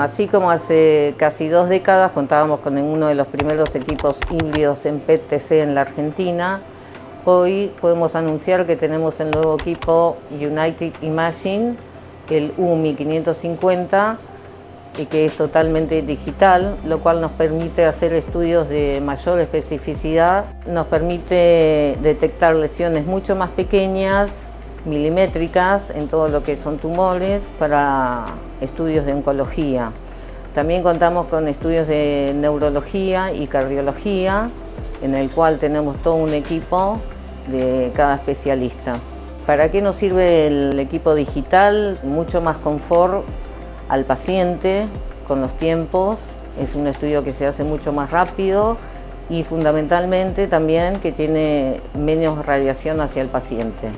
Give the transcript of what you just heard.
Así como hace casi 2 décadas contábamos con uno de los primeros equipos híbridos en PET-TC en la Argentina, hoy podemos anunciar que tenemos el nuevo equipo United Imaging, el UMI 550, y que es totalmente digital, lo cual nos permite hacer estudios de mayor especificidad, nos permite detectar lesiones mucho más pequeñas, milimétricas, en todo lo que son tumores, para estudios de oncología. También contamos con estudios de neurología y cardiología, en el cual tenemos todo un equipo de cada especialista. ¿Para qué nos sirve el equipo digital? Mucho más confort al paciente con los tiempos, es un estudio que se hace mucho más rápido y fundamentalmente también que tiene menos radiación hacia el paciente.